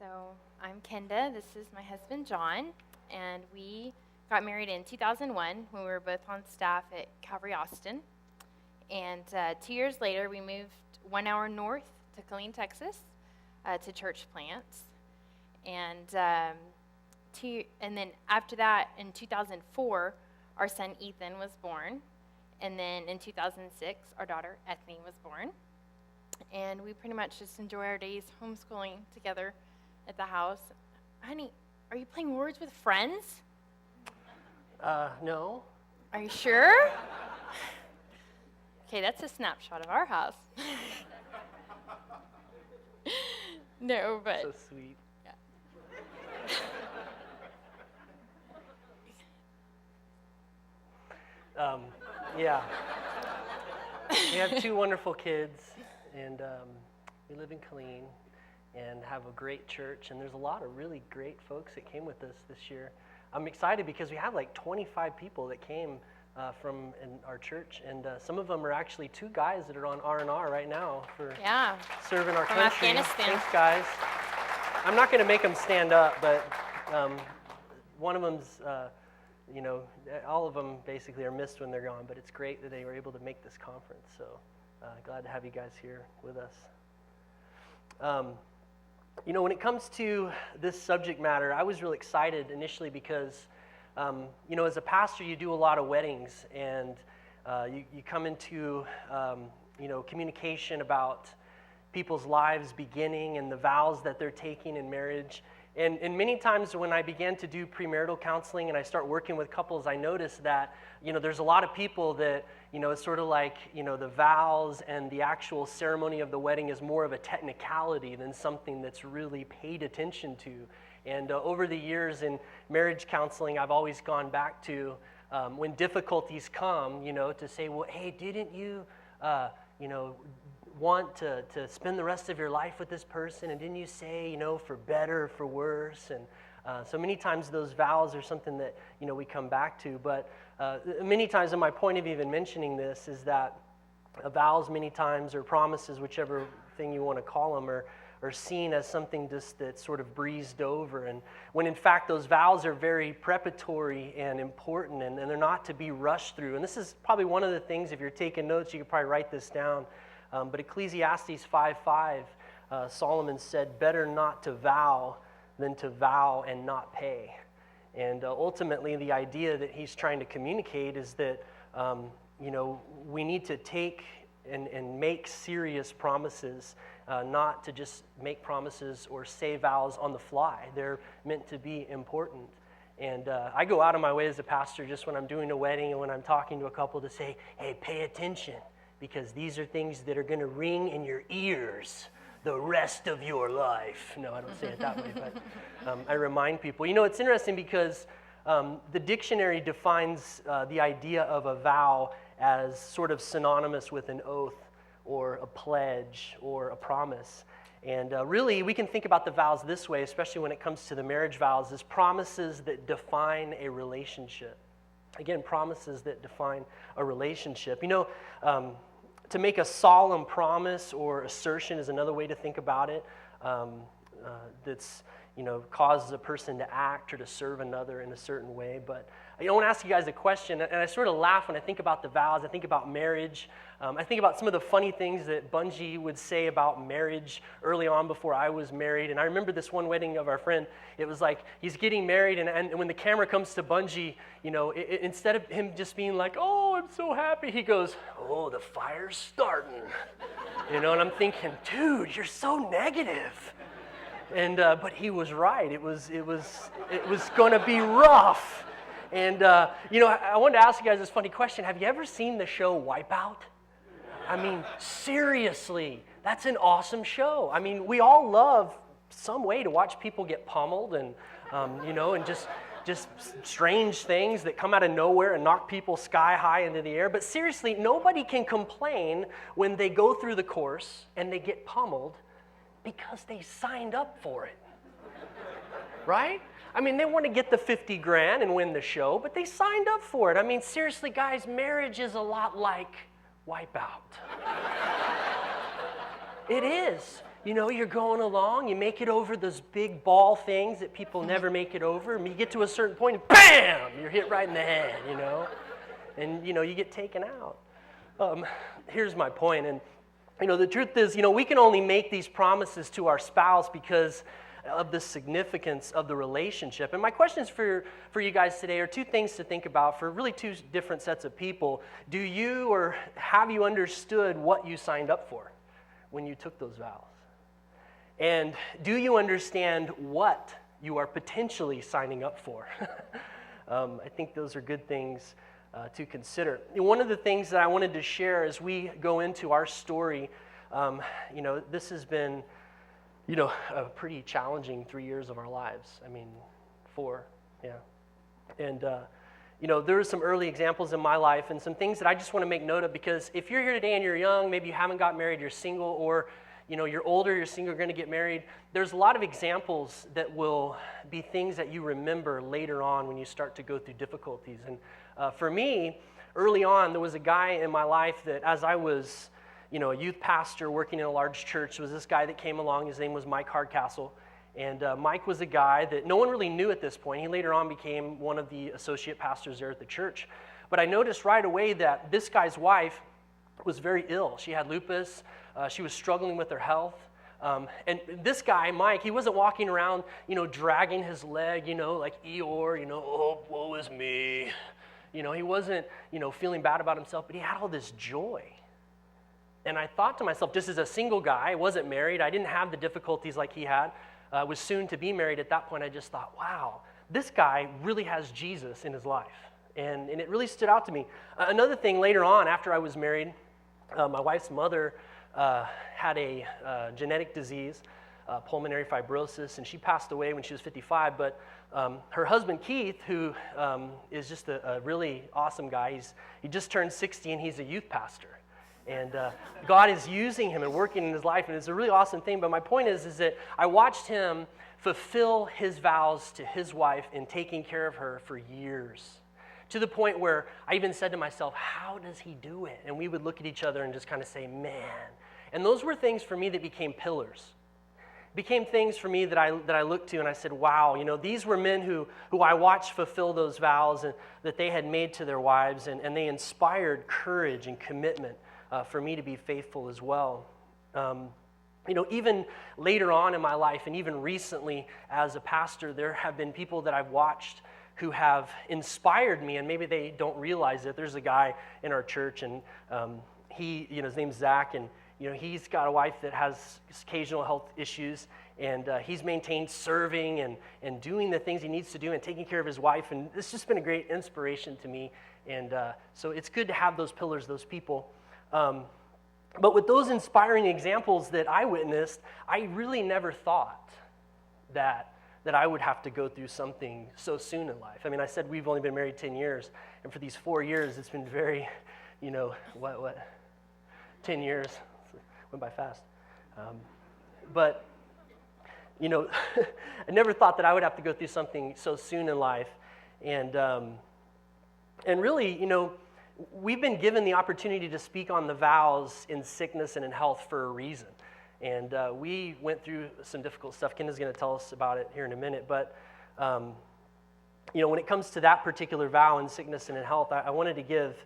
So I'm Kenda. This is my husband, John, and we got married in 2001 when we were both on staff at Calvary, Austin. And 2 years later, we moved 1 hour north to Killeen, Texas, to church plants. And then after that, in 2004, our son Ethan was born. And then in 2006, our daughter Ethne was born. And we pretty much just enjoy our days homeschooling together at the house. Honey, are you playing words with friends? No. Are you sure? Okay, that's a snapshot of our house. No, but... So sweet. Yeah. We have 2 wonderful kids, and we live in Killeen and have a great church, and there's a lot of really great folks that came with us this year. I'm excited because we have like 25 people that came from in our church, and some of them are actually 2 guys that are on R&R right now for serving our from country. Afghanistan. Thanks, guys. I'm not going to make them stand up, but one of them's, all of them basically are missed when they're gone, but it's great that they were able to make this conference, so glad to have you guys here with us. When it comes to this subject matter, I was really excited initially because, as a pastor, you do a lot of weddings, and you come into, communication about people's lives beginning and the vows that they're taking in marriage. And many times when I began to do premarital counseling and I start working with couples, I notice that, there's a lot of people that, it's sort of like, the vows and the actual ceremony of the wedding is more of a technicality than something that's really paid attention to. And over the years in marriage counseling, I've always gone back to when difficulties come, to say, well, hey, didn't you, want to spend the rest of your life with this person, and didn't you say, for better or for worse? And so many times those vows are something that, we come back to, but many times, and my point of even mentioning this is that vows many times, or promises, whichever thing you want to call them, are seen as something just that's sort of breezed over, and when in fact those vows are very preparatory and important, and they're not to be rushed through. And this is probably one of the things, if you're taking notes, you could probably write this down. But Ecclesiastes 5:5, Solomon said, "Better not to vow than to vow and not pay." And ultimately, the idea that he's trying to communicate is that, we need to take and make serious promises, not to just make promises or say vows on the fly. They're meant to be important. And I go out of my way as a pastor just when I'm doing a wedding and when I'm talking to a couple to say, hey, pay attention, because these are things that are going to ring in your ears the rest of your life. No, I don't say it that way, but I remind people. It's interesting because the dictionary defines the idea of a vow as sort of synonymous with an oath or a pledge or a promise. And really, we can think about the vows this way, especially when it comes to the marriage vows, as promises that define a relationship. Again, promises that define a relationship. To make a solemn promise or assertion is another way to think about it. That's, causes a person to act or to serve another in a certain way. But I want to ask you guys a question, and I sort of laugh when I think about the vows. I think about marriage. I think about some of the funny things that Bungie would say about marriage early on before I was married. And I remember this one wedding of our friend. It was like he's getting married, and when the camera comes to Bungie, instead of him just being like, oh, I'm so happy, he goes, oh, the fire's starting. And I'm thinking, dude, you're so negative. And but he was right. It was going to be rough. And I wanted to ask you guys this funny question. Have you ever seen the show Wipeout? I mean, seriously, that's an awesome show. I mean, we all love some way to watch people get pummeled and and just strange things that come out of nowhere and knock people sky high into the air. But seriously, nobody can complain when they go through the course and they get pummeled because they signed up for it, right? I mean, they want to get the 50 grand and win the show, but they signed up for it. I mean, seriously, guys, marriage is a lot like Wipeout. It is. You're going along, you make it over those big ball things that people never make it over, and you get to a certain point, and bam, you're hit right in the head, and, you get taken out. Here's my point, and, the truth is, we can only make these promises to our spouse because of the significance of the relationship. And my questions for you guys today are two things to think about for really two different sets of people. Do you or have you understood what you signed up for when you took those vows? And do you understand what you are potentially signing up for? I think those are good things to consider. And one of the things that I wanted to share as we go into our story, this has been, a pretty challenging 3 years of our lives. 4, yeah. And, there are some early examples in my life and some things that I just want to make note of, because if you're here today and you're young, maybe you haven't got married, you're single, or you're older, you're single, you're going to get married. There's a lot of examples that will be things that you remember later on when you start to go through difficulties. And for me, early on, there was a guy in my life that as I was, a youth pastor working in a large church, there was this guy that came along. His name was Mike Hardcastle. And Mike was a guy that no one really knew at this point. He later on became one of the associate pastors there at the church. But I noticed right away that this guy's wife was very ill. She had lupus. She was struggling with her health. And this guy, Mike, he wasn't walking around, dragging his leg, like Eeyore, oh, woe is me. He wasn't, feeling bad about himself, but he had all this joy. And I thought to myself, just as a single guy, I wasn't married, I didn't have the difficulties like he had, was soon to be married at that point, I just thought, wow, this guy really has Jesus in his life. And it really stood out to me. Another thing later on, after I was married, my wife's mother had a genetic disease, pulmonary fibrosis, and she passed away when she was 55. But her husband, Keith, who is just a really awesome guy, he just turned 60 and he's a youth pastor. And God is using him and working in his life, and it's a really awesome thing. But my point is that I watched him fulfill his vows to his wife in taking care of her for years, to the point where I even said to myself, how does he do it? And we would look at each other and just kind of say, man. And those were things for me that became pillars. Became things for me that I looked to and I said, wow, these were men who I watched fulfill those vows and that they had made to their wives, and they inspired courage and commitment for me to be faithful as well. Even later on in my life, and even recently as a pastor, there have been people that I've watched who have inspired me, and maybe they don't realize it. There's a guy in our church, and his name's Zach, and he's got a wife that has occasional health issues, and he's maintained serving and doing the things he needs to do and taking care of his wife, and it's just been a great inspiration to me. And so it's good to have those pillars, those people. But with those inspiring examples that I witnessed, I really never thought that I would have to go through something so soon in life. I said we've only been married 10 years, and for these 4 years, it's been very, 10 years, went by fast. But I never thought that I would have to go through something so soon in life. And really, we've been given the opportunity to speak on the vows in sickness and in health for a reason. And we went through some difficult stuff. Kenda's going to tell us about it here in a minute. But, when it comes to that particular vow in sickness and in health, I wanted to give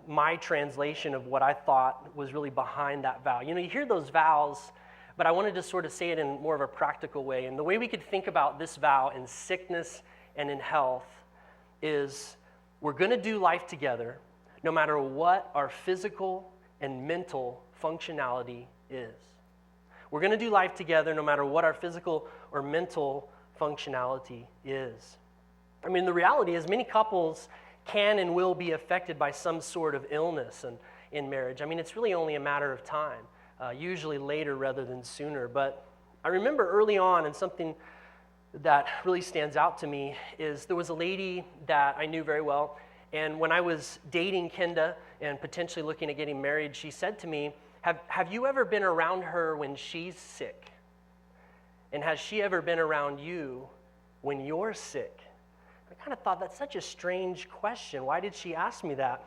my translation of what I thought was really behind that vow. You hear those vows, but I wanted to sort of say it in more of a practical way. And the way we could think about this vow in sickness and in health is we're going to do life together no matter what our physical and mental functionality is. We're going to do life together no matter what our physical or mental functionality is. The reality is many couples can and will be affected by some sort of illness in marriage. It's really only a matter of time, usually later rather than sooner. But I remember early on, and something that really stands out to me is there was a lady that I knew very well, and when I was dating Kenda and potentially looking at getting married, she said to me, have you ever been around her when she's sick? And has she ever been around you when you're sick? I kind of thought that's such a strange question. Why did she ask me that?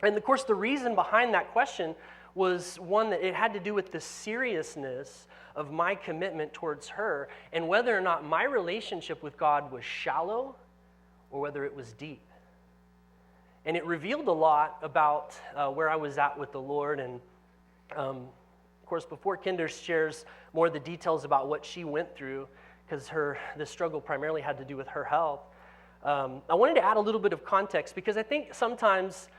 And of course, the reason behind that question was one that it had to do with the seriousness of my commitment towards her and whether or not my relationship with God was shallow or whether it was deep. And it revealed a lot about where I was at with the Lord. And of course, before Kenda shares more of the details about what she went through, because the struggle primarily had to do with her health, I wanted to add a little bit of context because I think sometimes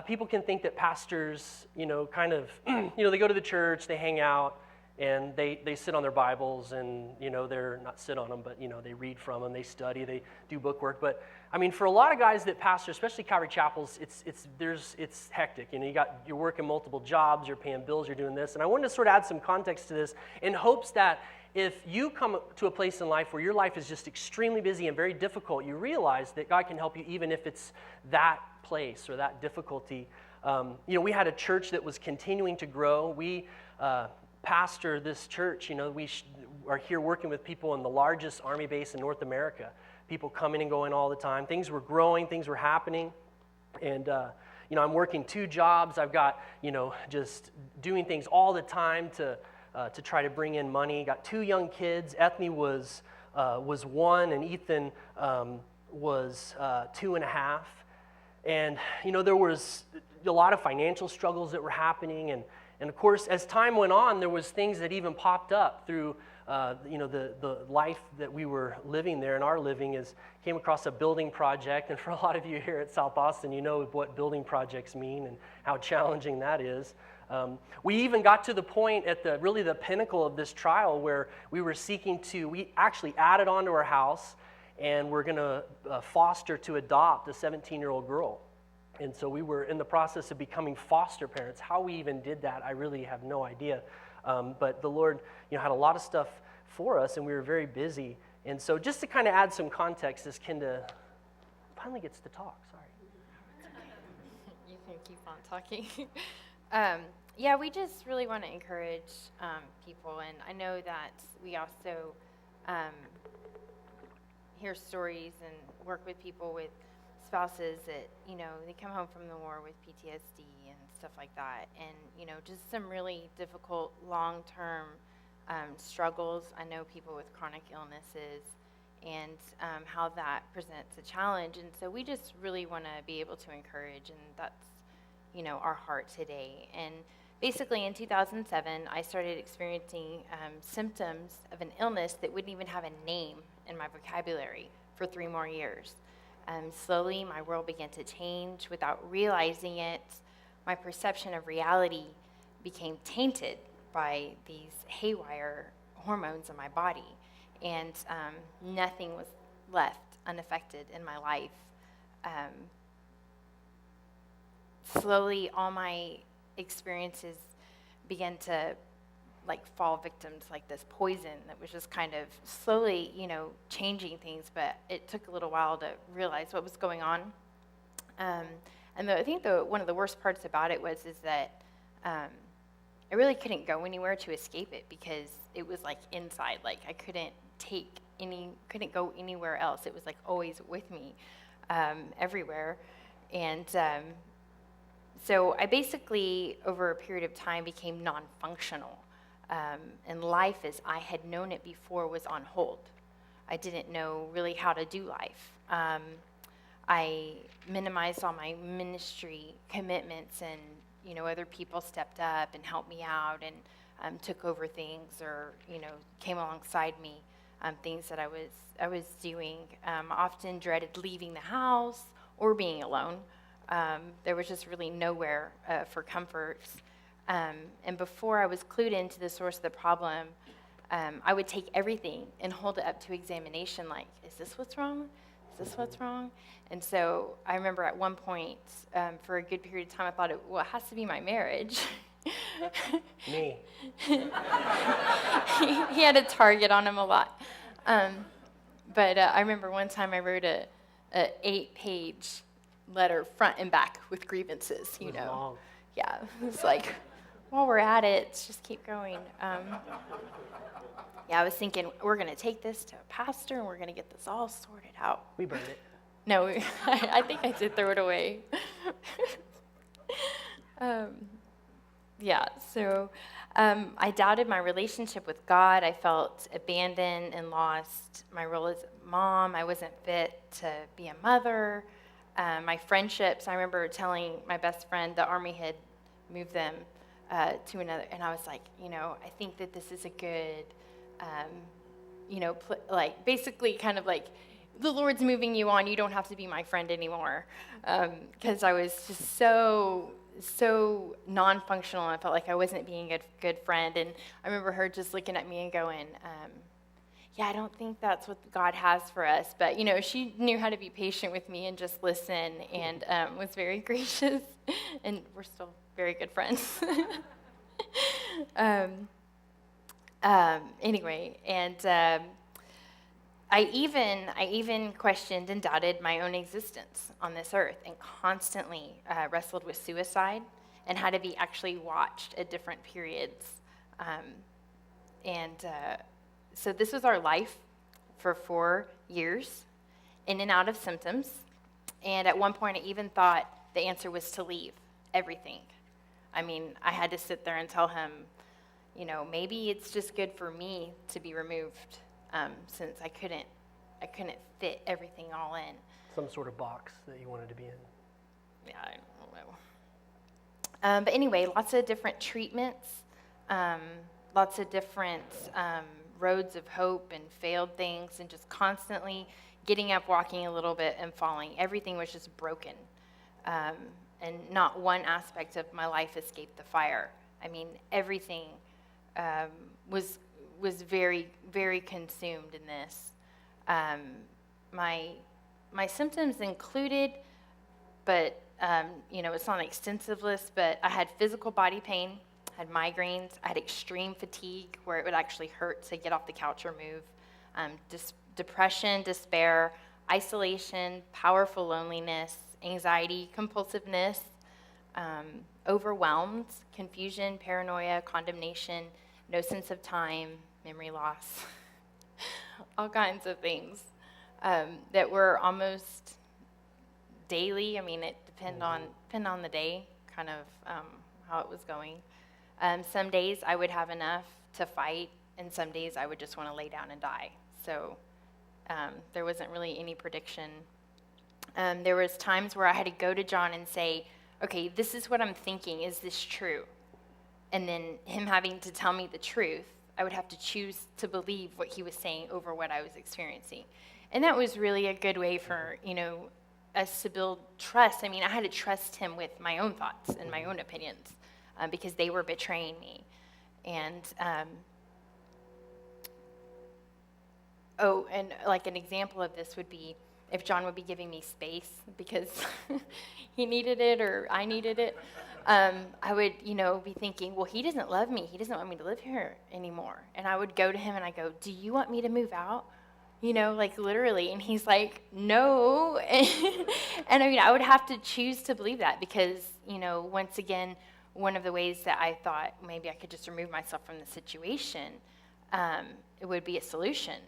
people can think that pastors, kind of, they go to the church, they hang out, and they sit on their Bibles, and, they're not sit on them, but, they read from them, they study, they do book work. But, I mean, for a lot of guys that pastor, especially Calvary Chapels, it's hectic. You're working multiple jobs, you're paying bills, you're doing this. And I wanted to sort of add some context to this in hopes that if you come to a place in life where your life is just extremely busy and very difficult, you realize that God can help you even if it's that place or that difficulty. We had a church that was continuing to grow. We pastor this church. We are here working with people in the largest Army base in North America. People coming and going all the time. Things were growing. Things were happening. And, I'm working 2 jobs. I've got, just doing things all the time to try to bring in money. Got 2 young kids. Ethne was 1, and Ethan was 2.5. And, there was a lot of financial struggles that were happening. And of course, as time went on, there was things that even popped up through, the life that we were living there and are living came across a building project. And for a lot of you here at South Austin, you know what building projects mean and how challenging that is. We even got to the point at the pinnacle of this trial where we actually added on to our house, and we're going to foster to adopt a 17-year-old girl. And so we were in the process of becoming foster parents. How we even did that, I really have no idea. But the Lord, had a lot of stuff for us, and we were very busy. And so just to kind of add some context, as Kenda finally gets to talk, sorry. You can keep on talking. We just really want to encourage people, and I know that we also hear stories and work with people with spouses that, they come home from the war with PTSD and stuff like that, and, just some really difficult long-term struggles. I know people with chronic illnesses and how that presents a challenge, and so we just really want to be able to encourage, and that's, our heart today. And basically in 2007, I started experiencing symptoms of an illness that wouldn't even have a name in my vocabulary for 3 more years. Slowly, my world began to change without realizing it. My perception of reality became tainted by these haywire hormones in my body, and nothing was left unaffected in my life. Slowly, all my experiences began to fall victims like this poison that was just kind of slowly, changing things, but it took a little while to realize what was going on. And I think one of the worst parts about it is that I really couldn't go anywhere to escape it because it was inside. I couldn't go anywhere else. It was always with me, everywhere. And so I basically, over a period of time, became non-functional. And life as I had known it before was on hold. I didn't know really how to do life. I minimized all my ministry commitments, and other people stepped up and helped me out and took over things, or came alongside me, things that I was doing. Often dreaded leaving the house or being alone. There was just really nowhere for comfort. And before I was clued into the source of the problem, I would take everything and hold it up to examination, is this what's wrong? Is this what's wrong? And so I remember at one point, for a good period of time, I thought, it has to be my marriage. Me. He had a target on him a lot. But I remember one time I wrote a 8-page letter, front and back, with grievances, Long. Yeah, it's while we're at it, let's just keep going. I was thinking, we're going to take this to a pastor, and we're going to get this all sorted out. We burned it. No, I think I did throw it away. Yeah, so I doubted my relationship with God. I felt abandoned and lost my role as a mom. I wasn't fit to be a mother. My friendships, I remember telling my best friend the Army had moved them to another, and I was like, I think that this is a good, like basically kind of like, the Lord's moving you on, you don't have to be my friend anymore. Because I was just so non-functional, and I felt like I wasn't being a good friend. And I remember her just looking at me and going, yeah, I don't think that's what God has for us. But, she knew how to be patient with me and just listen, and was very gracious. And we're still very good friends. Anyway, and I even questioned and doubted my own existence on this earth, and constantly wrestled with suicide and had to be actually watched at different periods. So this was our life for 4 years, in and out of symptoms. And at one point, I even thought the answer was to leave everything. I mean, I had to sit there and tell him, maybe it's just good for me to be removed. Since I couldn't fit everything all in. Some sort of box that you wanted to be in. Yeah, I don't know. But anyway, lots of different treatments, lots of different roads of hope and failed things, and just constantly getting up, walking a little bit, and falling. Everything was just broken. And not one aspect of my life escaped the fire. I mean, everything was very, very consumed in this. My symptoms included, but it's not an extensive list, but I had physical body pain, had migraines, I had extreme fatigue where it would actually hurt to get off the couch or move, depression, despair, isolation, powerful loneliness, anxiety, compulsiveness, overwhelmed, confusion, paranoia, condemnation, no sense of time, memory loss, all kinds of things that were almost daily. I mean, it depended on the day, kind of how it was going. Some days I would have enough to fight, and some days I would just want to lay down and die. So there wasn't really any prediction. There was times where I had to go to John and say, okay, this is what I'm thinking. Is this true? And then him having to tell me the truth, I would have to choose to believe what he was saying over what I was experiencing. And that was really a good way for, us to build trust. I mean, I had to trust him with my own thoughts and my own opinions because they were betraying me. And, and like an example of this would be if John would be giving me space because he needed it or I needed it. I would, be thinking, well, he doesn't love me. He doesn't want me to live here anymore. And I would go to him and I go, do you want me to move out? Like literally. And he's like, no. And I mean, I would have to choose to believe that because, once again, one of the ways that I thought maybe I could just remove myself from the situation, it would be a solution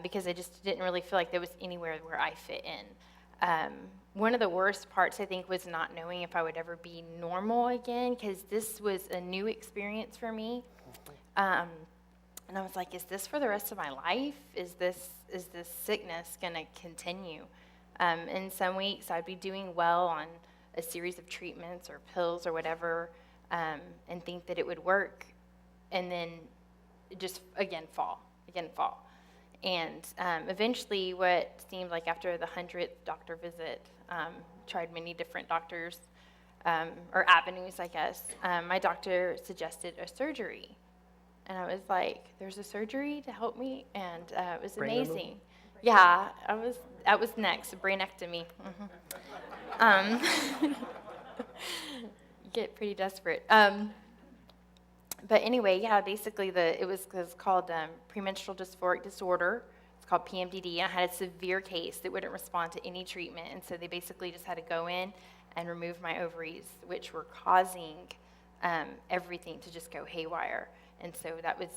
because I just didn't really feel like there was anywhere where I fit in. One of the worst parts, I think, was not knowing if I would ever be normal again, because this was a new experience for me. And I was like, is this for the rest of my life? Is this sickness going to continue? In some weeks, I'd be doing well on a series of treatments or pills or whatever, and think that it would work, and then just, again, fall. And eventually, what seemed like after the 100th doctor visit, tried many different doctors, or avenues, I guess, my doctor suggested a surgery. And I was like, there's a surgery to help me? And it was Brain amazing. removal? Yeah, that was next, a brainectomy. You get pretty desperate. But anyway, yeah, basically it was called premenstrual dysphoric disorder. It's called PMDD. And I had a severe case that wouldn't respond to any treatment. And so they basically just had to go in and remove my ovaries, which were causing everything to just go haywire. And so that was,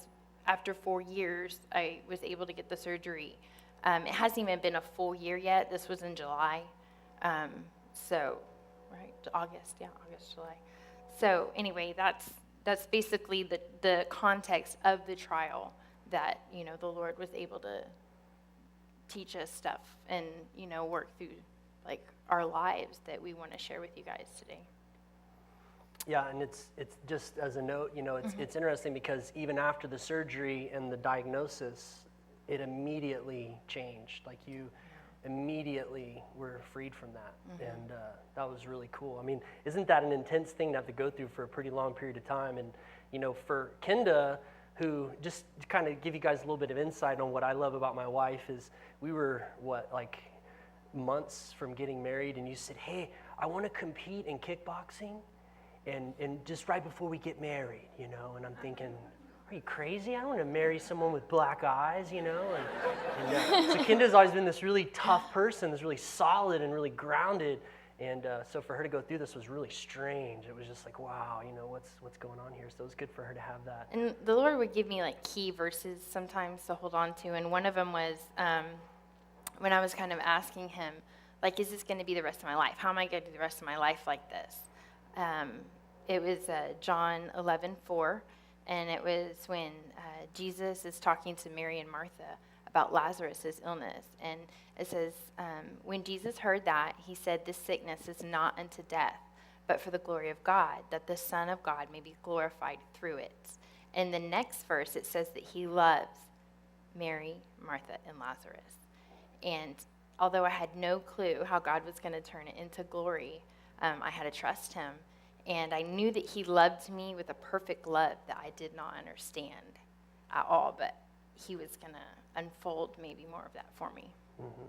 after 4 years, I was able to get the surgery. It hasn't even been a full year yet. This was in July. August, July. So anyway, that's basically the context of the trial that, the Lord was able to teach us stuff and, work through like our lives that we want to share with you guys today. Yeah, and it's just as a note, it's interesting because even after the surgery and the diagnosis, it immediately changed. Like you immediately were freed from that, and that was really cool. I mean, isn't that an intense thing to have to go through for a pretty long period of time? And for Kenda, who, just to kind of give you guys a little bit of insight on what I love about my wife, is we were like months from getting married, and you said, "Hey, I want to compete in kickboxing." And just right before we get married, and I'm thinking, are you crazy? I don't want to marry someone with black eyes, And so Kenda's always been this really tough person, this really solid and really grounded. And so for her to go through this was really strange. It was just like, wow, what's going on here? So it was good for her to have that. And the Lord would give me like key verses sometimes to hold on to. And one of them was when I was kind of asking him, like, is this going to be the rest of my life? How am I going to do the rest of my life like this? It was John 11:4, and it was when Jesus is talking to Mary and Martha about Lazarus' illness. And it says, when Jesus heard that, he said, "This sickness is not unto death, but for the glory of God, that the Son of God may be glorified through it." In the next verse, it says that he loves Mary, Martha, and Lazarus. And although I had no clue how God was going to turn it into glory, I had to trust him. And I knew that he loved me with a perfect love that I did not understand at all, but he was going to unfold maybe more of that for me. Mm-hmm.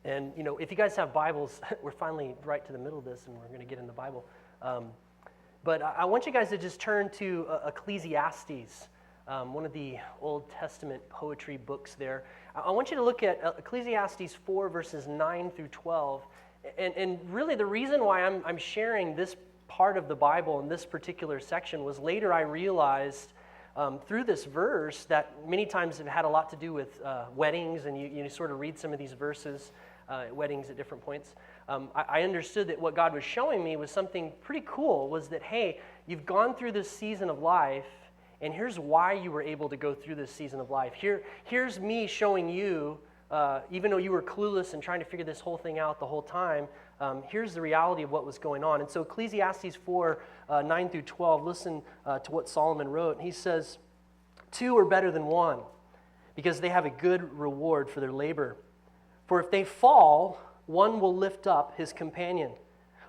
And, if you guys have Bibles, we're finally right to the middle of this, and we're going to get in the Bible. But I want you guys to just turn to Ecclesiastes, one of the Old Testament poetry books there. I want you to look at Ecclesiastes 4, verses 9 through 12. And really the reason why I'm sharing this part of the Bible in this particular section was later I realized through this verse that many times have had a lot to do with weddings, and you sort of read some of these verses at weddings at different points. I understood that what God was showing me was something pretty cool, was that, hey, you've gone through this season of life, and here's why you were able to go through this season of life. Here's me showing you, even though you were clueless and trying to figure this whole thing out the whole time, here's the reality of what was going on. And so Ecclesiastes 4, 9 through 12, listen to what Solomon wrote. He says, "Two are better than one, because they have a good reward for their labor. For if they fall, one will lift up his companion.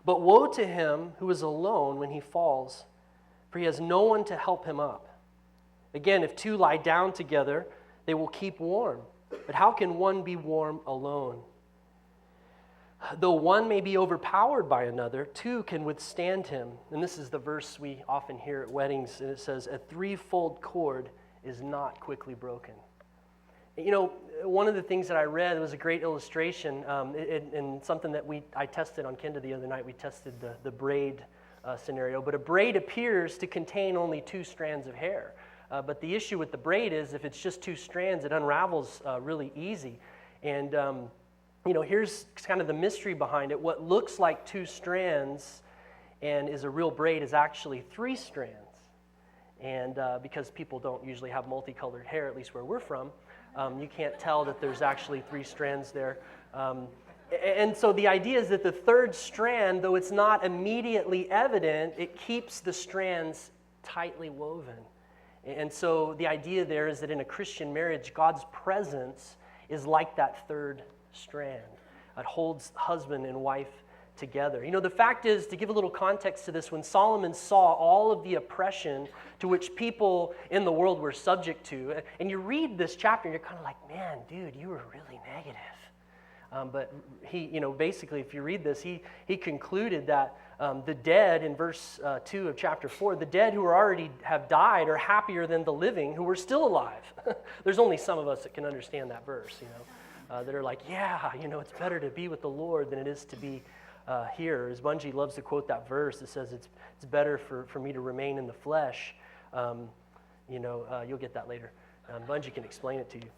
But woe to him who is alone when he falls, for he has no one to help him up. Again, if two lie down together, they will keep warm. But how can one be warm alone? Though one may be overpowered by another, two can withstand him." And this is the verse we often hear at weddings, and it says, "A threefold cord is not quickly broken." One of the things that I read was a great illustration, and something that I tested on Kenda the other night. We tested the braid scenario. But a braid appears to contain only two strands of hair. But the issue with the braid is if it's just two strands, it unravels really easy. And here's kind of the mystery behind it. What looks like two strands and is a real braid is actually three strands. And because people don't usually have multicolored hair, at least where we're from, you can't tell that there's actually three strands there. And so the idea is that the third strand, though it's not immediately evident, it keeps the strands tightly woven. And so the idea there is that in a Christian marriage, God's presence is like that third strand. It holds husband and wife together. The fact is, to give a little context to this, when Solomon saw all of the oppression to which people in the world were subject to, and you read this chapter and you're kind of like, man, dude, you were really negative. But he, basically, if you read this, he concluded that the dead, in verse 2 of chapter 4, the dead who already have died are happier than the living who were still alive. There's only some of us that can understand that verse, that are like, yeah, it's better to be with the Lord than it is to be here. As Bungie loves to quote that verse, it says it's better for me to remain in the flesh. You'll get that later. Bungie can explain it to you.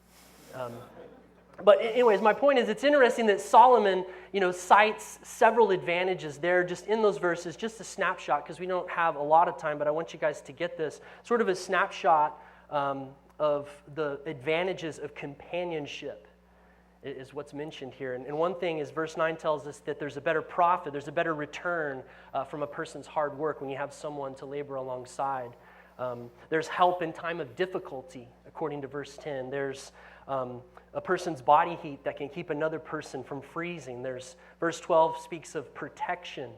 But anyways, my point is, it's interesting that Solomon, cites several advantages there just in those verses, just a snapshot, because we don't have a lot of time, but I want you guys to get this, sort of a snapshot of the advantages of companionship is what's mentioned here. And one thing is verse 9 tells us that there's a better profit, there's a better return from a person's hard work when you have someone to labor alongside. There's help in time of difficulty, according to verse 10. There's a person's body heat that can keep another person from freezing. There's verse 12 speaks of protection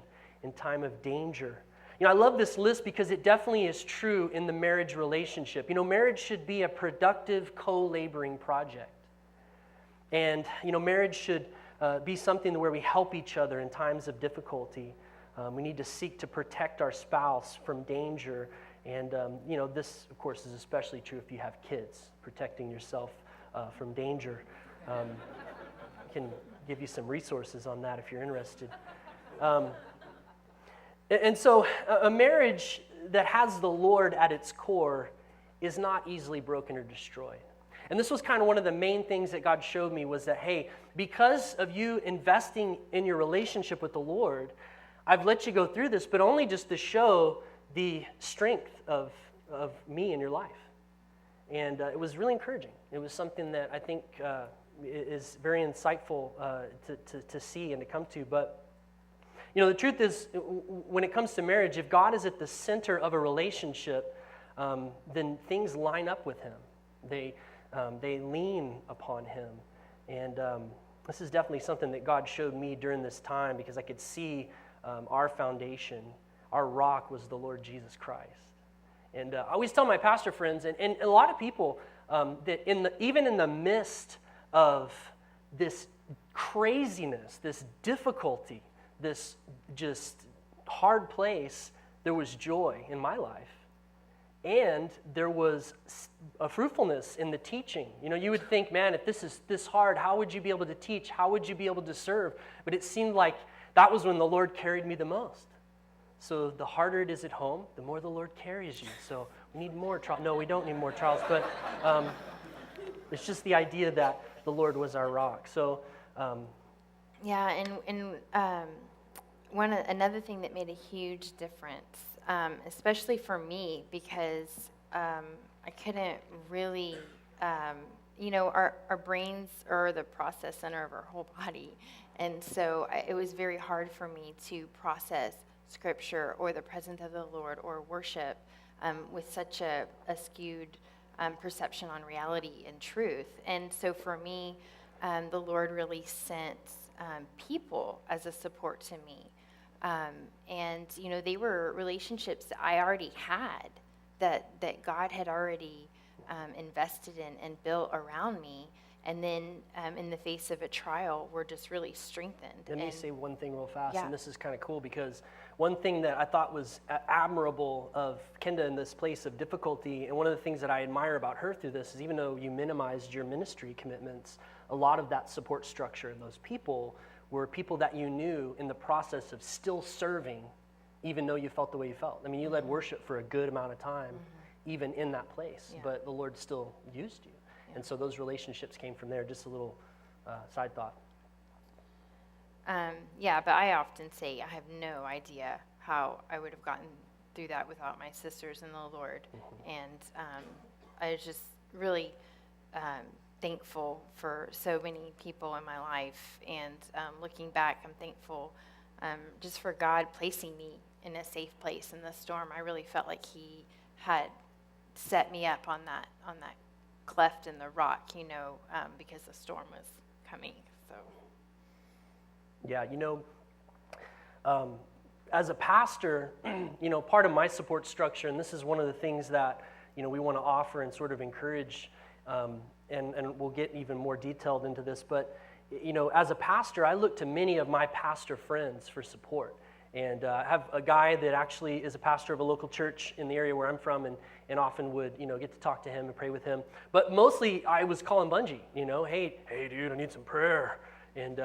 in time of danger. I love this list because it definitely is true in the marriage relationship. Marriage should be a productive co-laboring project. And, marriage should be something where we help each other in times of difficulty. We need to seek to protect our spouse from danger. And, this, of course, is especially true if you have kids, protecting yourself from danger. I can give you some resources on that if you're interested. And so a marriage that has the Lord at its core is not easily broken or destroyed. And this was kind of one of the main things that God showed me was that, hey, because of you investing in your relationship with the Lord, I've let you go through this, but only just to show the strength of me in your life. And it was really encouraging. It was something that I think is very insightful to see and to come to. But, the truth is, when it comes to marriage, if God is at the center of a relationship, then things line up with Him. They lean upon Him. And this is definitely something that God showed me during this time because I could see our foundation, our rock was the Lord Jesus Christ. And I always tell my pastor friends, and a lot of people, that even in the midst of this craziness, this difficulty, this just hard place, there was joy in my life. And there was a fruitfulness in the teaching. You would think, man, if this is this hard, how would you be able to teach? How would you be able to serve? But it seemed like that was when the Lord carried me the most. So the harder it is at home, the more the Lord carries you. So we need more trials. No, we don't need more trials, but it's just the idea that the Lord was our rock. So yeah, and another thing that made a huge difference, especially for me, because I couldn't really, our brains are the process center of our whole body, and so it was very hard for me to process Scripture or the presence of the Lord or worship with such a skewed perception on reality and truth. And so for me, the Lord really sent people as a support to me. And, they were relationships that I already had, that God had already invested in and built around me. And then in the face of a trial, we're just really strengthened. Let me say one thing real fast, Yeah. and this is kind of cool because one thing that I thought was admirable of Kenda in this place of difficulty, and one of the things that I admire about her through this is even though you minimized your ministry commitments, a lot of that support structure and those people were people that you knew in the process of still serving, even though you felt the way you felt. I mean, you led worship for a good amount of time, even in that place, but the Lord still used you. And so those relationships came from there. Just a little side thought. Yeah, but I often say I have no idea how I would have gotten through that without my sisters in the Lord. And I was just really thankful for so many people in my life. And looking back, I'm thankful just for God placing me in a safe place in the storm. I really felt like He had set me up on that cleft in the rock, because the storm was coming. So, yeah, as a pastor, part of my support structure, and this is one of the things that we want to offer and sort of encourage, and we'll get even more detailed into this. But as a pastor, I look to many of my pastor friends for support. And I have a guy that actually is a pastor of a local church in the area where I'm from, and often would, get to talk to him and pray with him. But mostly I was calling Bungie, hey dude, I need some prayer. And,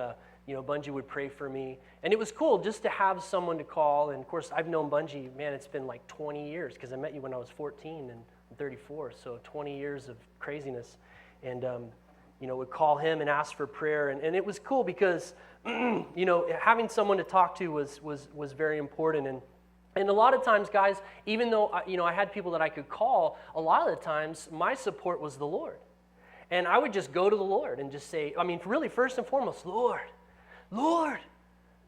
Bungie would pray for me. And it was cool just to have someone to call. And of course, I've known Bungie, man, it's been like 20 years because I met you when I was 14 and I'm 34. So 20 years of craziness. And, would call him and ask for prayer. And it was cool because, having someone to talk to was very important. And a lot of times, guys, even though, I had people that I could call, a lot of the times my support was the Lord. And I would just go to the Lord and just say, really, first and foremost, Lord,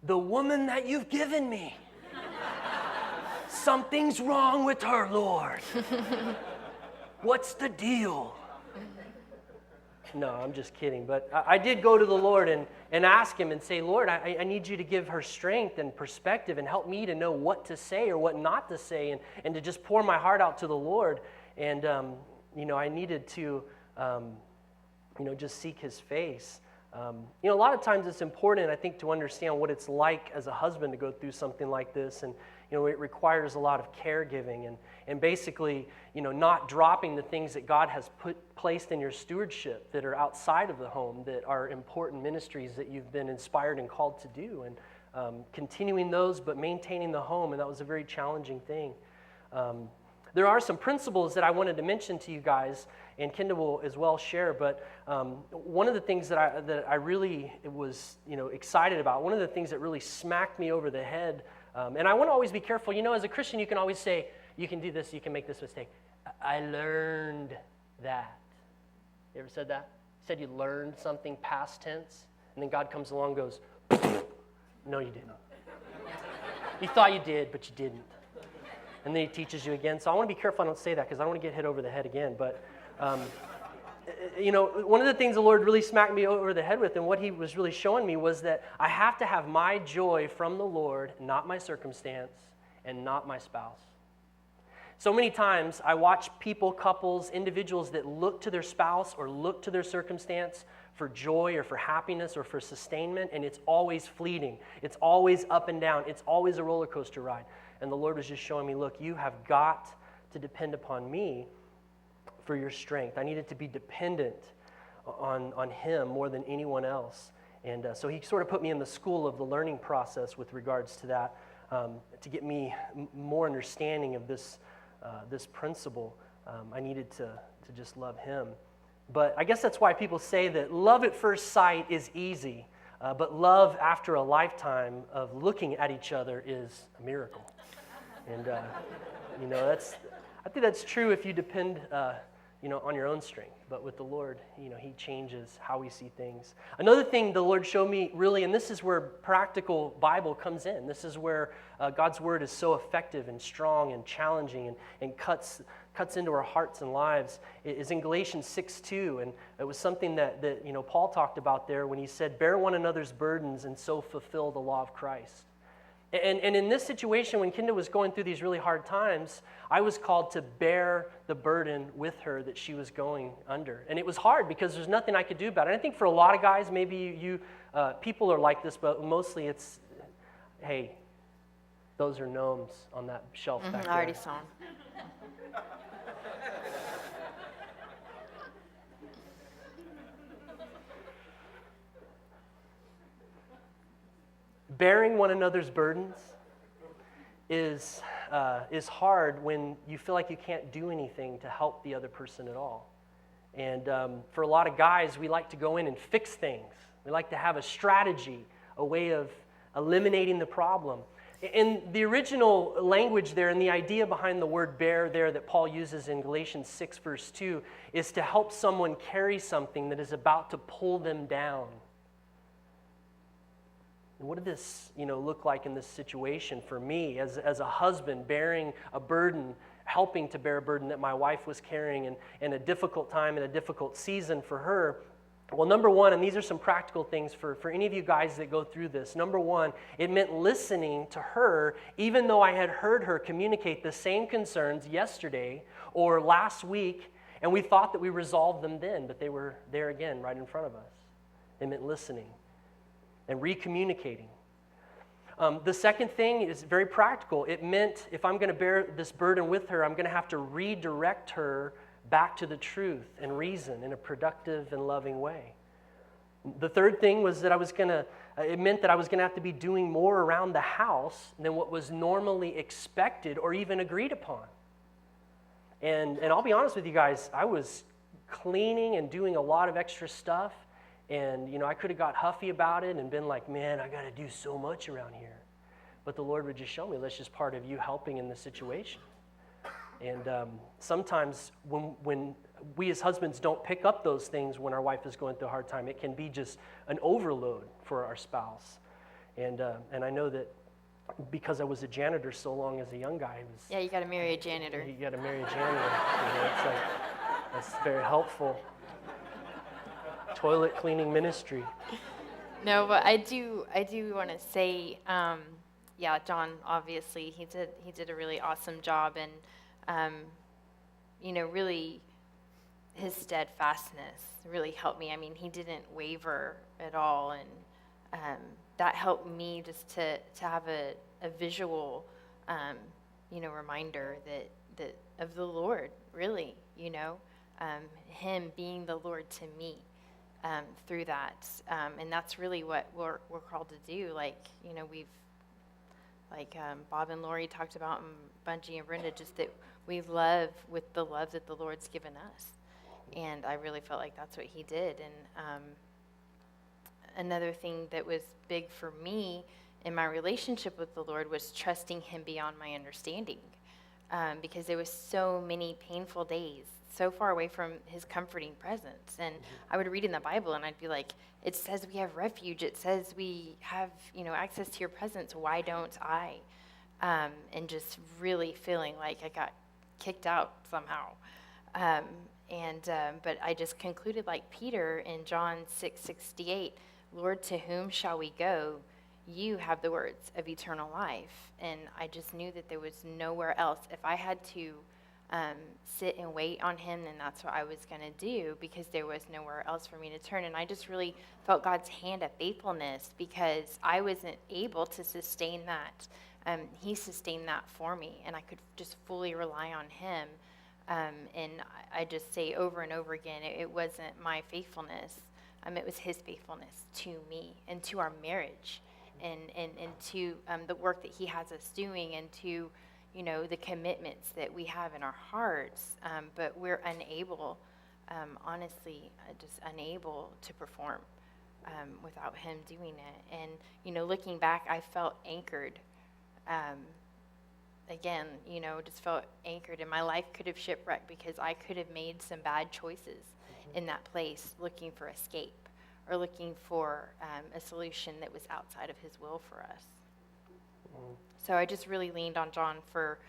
the woman that you've given me, something's wrong with her, Lord. What's the deal? No, I'm just kidding. But I did go to the Lord and ask him and say, Lord, I need you to give her strength and perspective and help me to know what to say or what not to say and to just pour my heart out to the Lord. And, I needed to, just seek his face. A lot of times it's important, I think, to understand what it's like as a husband to go through something like this. And, it requires a lot of caregiving and basically, not dropping the things that God has placed in your stewardship that are outside of the home, that are important ministries that you've been inspired and called to do, and continuing those but maintaining the home, and that was a very challenging thing. There are some principles that I wanted to mention to you guys, and Kenda will as well share, but one of the things that I really was excited about, one of the things that really smacked me over the head, and I want to always be careful. As a Christian, you can always say, you can do this, you can make this mistake. I learned that. You ever said that? Said you learned something past tense, and then God comes along and goes, no, you didn't. You thought you did, but you didn't. And then he teaches you again. So I want to be careful I don't say that because I don't want to get hit over the head again. But, one of the things the Lord really smacked me over the head with, and what he was really showing me, was that I have to have my joy from the Lord, not my circumstance, and not my spouse. So many times I watch people, couples, individuals that look to their spouse or look to their circumstance for joy or for happiness or for sustainment, and it's always fleeting. It's always up and down. It's always a roller coaster ride. And the Lord was just showing me, look, you have got to depend upon me for your strength. I needed to be dependent on him more than anyone else. And so he sort of put me in the school of the learning process with regards to that, to get me more understanding of this principle. I needed to just love him. But I guess that's why people say that love at first sight is easy, but love after a lifetime of looking at each other is a miracle. And, I think that's true if you depend, on your own strength. But with the Lord, he changes how we see things. Another thing the Lord showed me, really, and this is where practical Bible comes in. This is where God's word is so effective and strong and challenging and cuts into our hearts and lives, is in Galatians 6:2. And it was something that Paul talked about there when he said, bear one another's burdens and so fulfill the law of Christ. And in this situation, when Kenda was going through these really hard times, I was called to bear the burden with her that she was going under. And it was hard because there's nothing I could do about it. And I think for a lot of guys, maybe you people are like this, but mostly it's, hey, those are gnomes on that shelf back there. I already saw them. Bearing one another's burdens is hard when you feel like you can't do anything to help the other person at all. And for a lot of guys, we like to go in and fix things. We like to have a strategy, a way of eliminating the problem. In the original language there, and the idea behind the word bear there that Paul uses in Galatians 6 verse 2 is to help someone carry something that is about to pull them down. And what did this, look like in this situation for me as a husband, bearing a burden, helping to bear a burden that my wife was carrying in a difficult time, in a difficult season for her? Well, number one, and these are some practical things for any of you guys that go through this. Number one, it meant listening to her, even though I had heard her communicate the same concerns yesterday or last week, and we thought that we resolved them then, but they were there again right in front of us. It meant listening and recommunicating. The second thing is very practical. It meant if I'm going to bear this burden with her, I'm going to have to redirect her back to the truth and reason in a productive and loving way. The third thing was that it meant that I was going to have to be doing more around the house than what was normally expected or even agreed upon. And I'll be honest with you guys, I was cleaning and doing a lot of extra stuff. And, I could have got huffy about it and been like, man, I got to do so much around here. But the Lord would just show me, that's just part of you helping in the situation. And sometimes when we as husbands don't pick up those things when our wife is going through a hard time, it can be just an overload for our spouse. And I know that because I was a janitor so long as a young guy, Yeah, you got to marry a janitor. You got to marry a janitor. It's like, that's very helpful. Toilet cleaning ministry. No, but I do want to say, John, obviously he did a really awesome job, and really his steadfastness really helped me. I mean, he didn't waver at all, and that helped me just to have a visual, reminder that of the Lord, really, him being the Lord to me. Through that, and that's really what we're called to do. Bob and Lori talked about, and Bungie and Brenda, just that we love with the love that the Lord's given us, and I really felt like that's what he did. And another thing that was big for me in my relationship with the Lord was trusting him beyond my understanding, because there was so many painful days so far away from his comforting presence. And I would read in the Bible and I'd be like, it says we have refuge. It says we have, access to your presence. Why don't I? And just really feeling like I got kicked out somehow. But I just concluded like Peter in John 6:68, Lord, to whom shall we go? You have the words of eternal life. And I just knew that there was nowhere else. If I had to sit and wait on him, then that's what I was going to do, because there was nowhere else for me to turn. And I just really felt God's hand of faithfulness, because I wasn't able to sustain that. He sustained that for me, and I could just fully rely on him. And I just say over and over again, it wasn't my faithfulness. It was his faithfulness to me and to our marriage, and to the work that he has us doing, and to the commitments that we have in our hearts, but we're unable, honestly, just unable to perform without him doing it. And, looking back, I felt anchored. Again, just felt anchored, and my life could have shipwrecked because I could have made some bad choices in that place, looking for escape or looking for a solution that was outside of his will for us. So I just really leaned on John for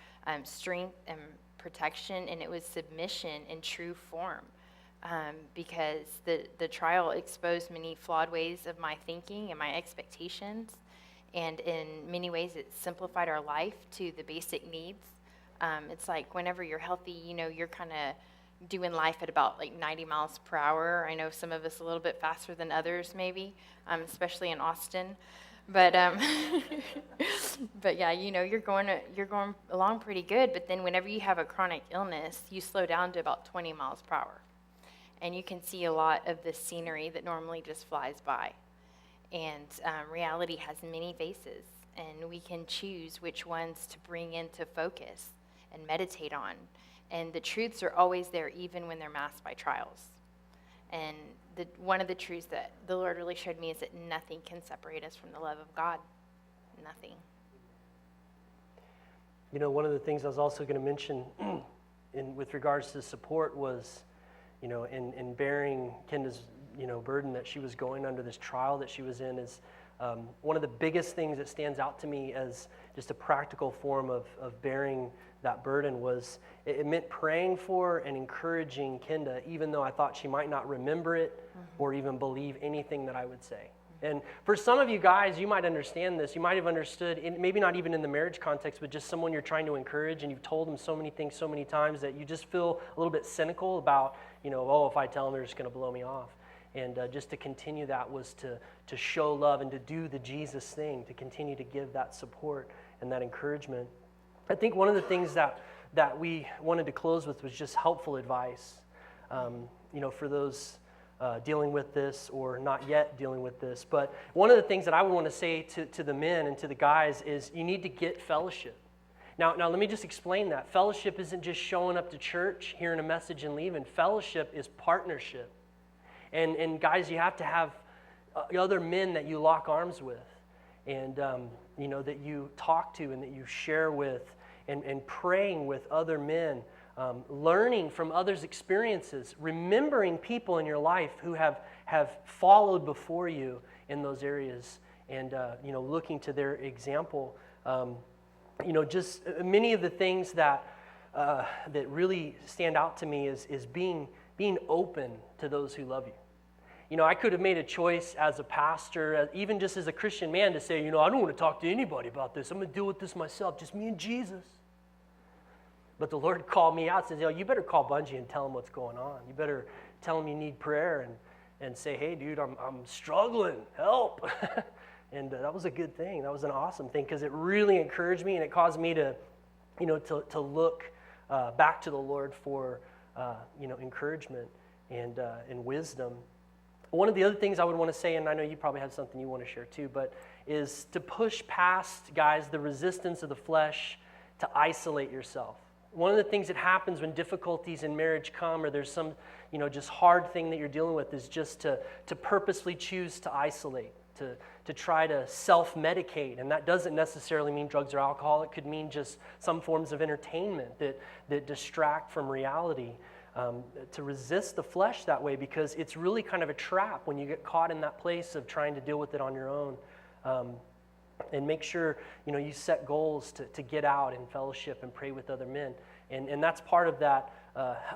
strength and protection, and it was submission in true form, because the trial exposed many flawed ways of my thinking and my expectations, and in many ways it simplified our life to the basic needs. It's like whenever you're healthy, you're kind of doing life at about like 90 miles per hour. I know some of us a little bit faster than others, maybe, especially in Austin. But but yeah, you're going along pretty good. But then whenever you have a chronic illness, you slow down to about 20 miles per hour, and you can see a lot of the scenery that normally just flies by. And reality has many faces, and we can choose which ones to bring into focus and meditate on. And the truths are always there, even when they're masked by trials. And one of the truths that the Lord really showed me is that nothing can separate us from the love of God. Nothing. One of the things I was also going to mention with regards to support was, in bearing Kenda's, burden that she was going under, this trial that she was in, is one of the biggest things that stands out to me as just a practical form of bearing that burden was it meant praying for and encouraging Kenda, even though I thought she might not remember it or even believe anything that I would say. And for some of you guys, you might understand this. You might have understood, maybe not even in the marriage context, but just someone you're trying to encourage, and you've told them so many things so many times that you just feel a little bit cynical about, if I tell them, they're just going to blow me off. And just to continue that was to show love and to do the Jesus thing, to continue to give that support and that encouragement. I think one of the things that we wanted to close with was just helpful advice, for those dealing with this or not yet dealing with this. But one of the things that I would want to say to the men and to the guys is you need to get fellowship. Now, let me just explain that. Fellowship isn't just showing up to church, hearing a message, and leaving. Fellowship is partnership. And guys, you have to have other men that you lock arms with, and that you talk to and that you share with, and praying with other men, learning from others' experiences, remembering people in your life who have followed before you in those areas, and looking to their example. Just many of the things that really stand out to me is being open to those who love you. I could have made a choice as a pastor, even just as a Christian man, to say, I don't want to talk to anybody about this. I'm going to deal with this myself, just me and Jesus. But the Lord called me out and said, you better call Bungie and tell him what's going on. You better tell him you need prayer and say, hey, dude, I'm struggling, help. And that was a good thing. That was an awesome thing, because it really encouraged me, and it caused me to look back to the Lord for encouragement and wisdom. One of the other things I would want to say, and I know you probably have something you want to share too, but is to push past, guys, the resistance of the flesh, to isolate yourself. One of the things that happens when difficulties in marriage come, or there's some just hard thing that you're dealing with, is just to purposely choose to isolate, to try to self-medicate. And that doesn't necessarily mean drugs or alcohol. It could mean just some forms of entertainment that distract from reality. To resist the flesh that way, because it's really kind of a trap when you get caught in that place of trying to deal with it on your own. And make sure you set goals to get out and fellowship and pray with other men. And that's part of that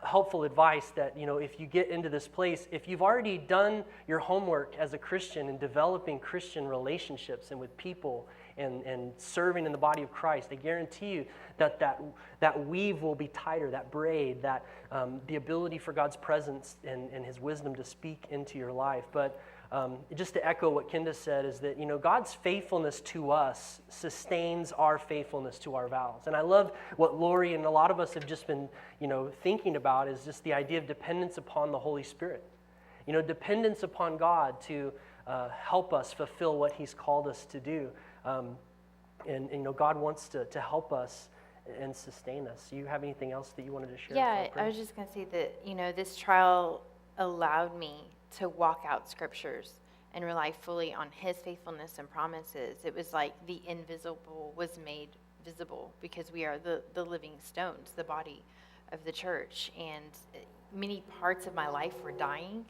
helpful advice, that if you get into this place, if you've already done your homework as a Christian in developing Christian relationships and with people and serving in the body of Christ, I guarantee you that weave will be tighter, that braid, that the ability for God's presence and his wisdom to speak into your life. But just to echo what Kenda said, is that God's faithfulness to us sustains our faithfulness to our vows. And I love what Lori and a lot of us have just been thinking about, is just the idea of dependence upon the Holy Spirit. Dependence upon God to help us fulfill what he's called us to do. And God wants to help us and sustain us. Do you have anything else that you wanted to share? Yeah, I was just going to say that, this trial allowed me to walk out scriptures and rely fully on his faithfulness and promises. It was like the invisible was made visible, because we are the living stones, the body of the church. And many parts of my life were dying,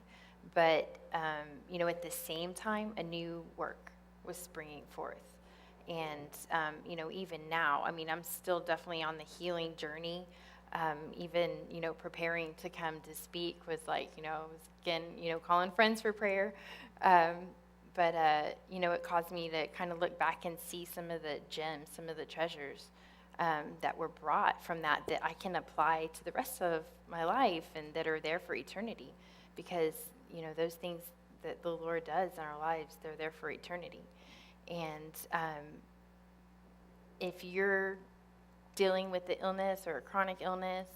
but, at the same time, a new work was springing forth. And, even now, I'm still definitely on the healing journey. Even, preparing to come to speak was like, again, calling friends for prayer. But it caused me to kind of look back and see some of the gems, some of the treasures that were brought from that I can apply to the rest of my life, and that are there for eternity. Because, those things that the Lord does in our lives, they're there for eternity. And if you're dealing with the illness or a chronic illness,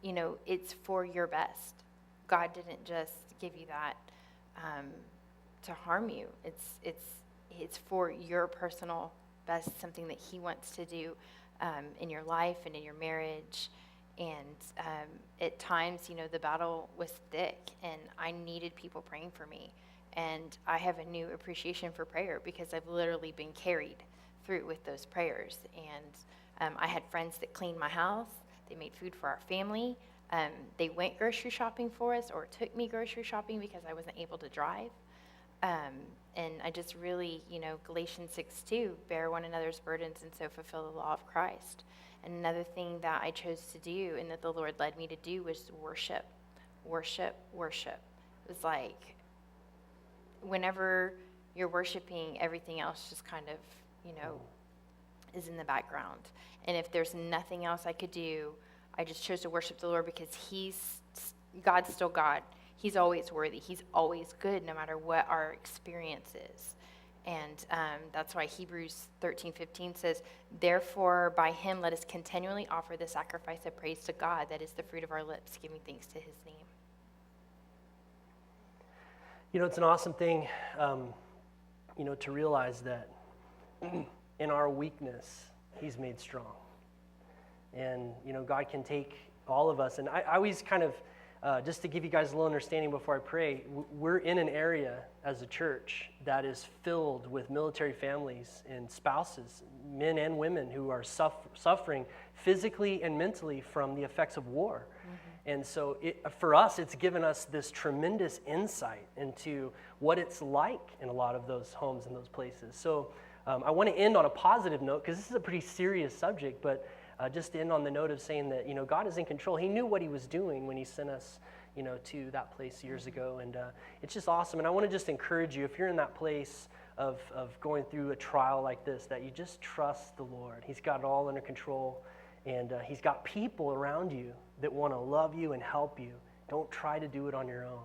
it's for your best. God didn't just give you that to harm you. It's for your personal best, something that he wants to do in your life and in your marriage. And at times, the battle was thick, and I needed people praying for me. And I have a new appreciation for prayer, because I've literally been carried through with those prayers. And I had friends that cleaned my house. They made food for our family. They went grocery shopping for us, or took me grocery shopping because I wasn't able to drive. And I just really, Galatians 6:2, bear one another's burdens and so fulfill the law of Christ. And another thing that I chose to do, and that the Lord led me to do, was worship. Worship, worship. It was like, whenever you're worshiping, everything else just kind of, is in the background. And if there's nothing else I could do, I just chose to worship the Lord, because God's still God. He's always worthy. He's always good, no matter what our experience is. And that's why Hebrews 13:15 says, therefore, by him, let us continually offer the sacrifice of praise to God, that is the fruit of our lips, giving thanks to his name. It's an awesome thing, to realize that in our weakness, He's made strong. And, God can take all of us. And I always kind of, just to give you guys a little understanding before I pray, we're in an area as a church that is filled with military families and spouses, men and women who are suffering physically and mentally from the effects of war. And so for us, it's given us this tremendous insight into what it's like in a lot of those homes and those places. So I want to end on a positive note, because this is a pretty serious subject, but just to end on the note of saying that, God is in control. He knew what he was doing when he sent us, to that place years ago. And it's just awesome. And I want to just encourage you, if you're in that place of going through a trial like this, that you just trust the Lord. He's got it all under control. And he's got people around you that want to love you and help you. Don't try to do it on your own.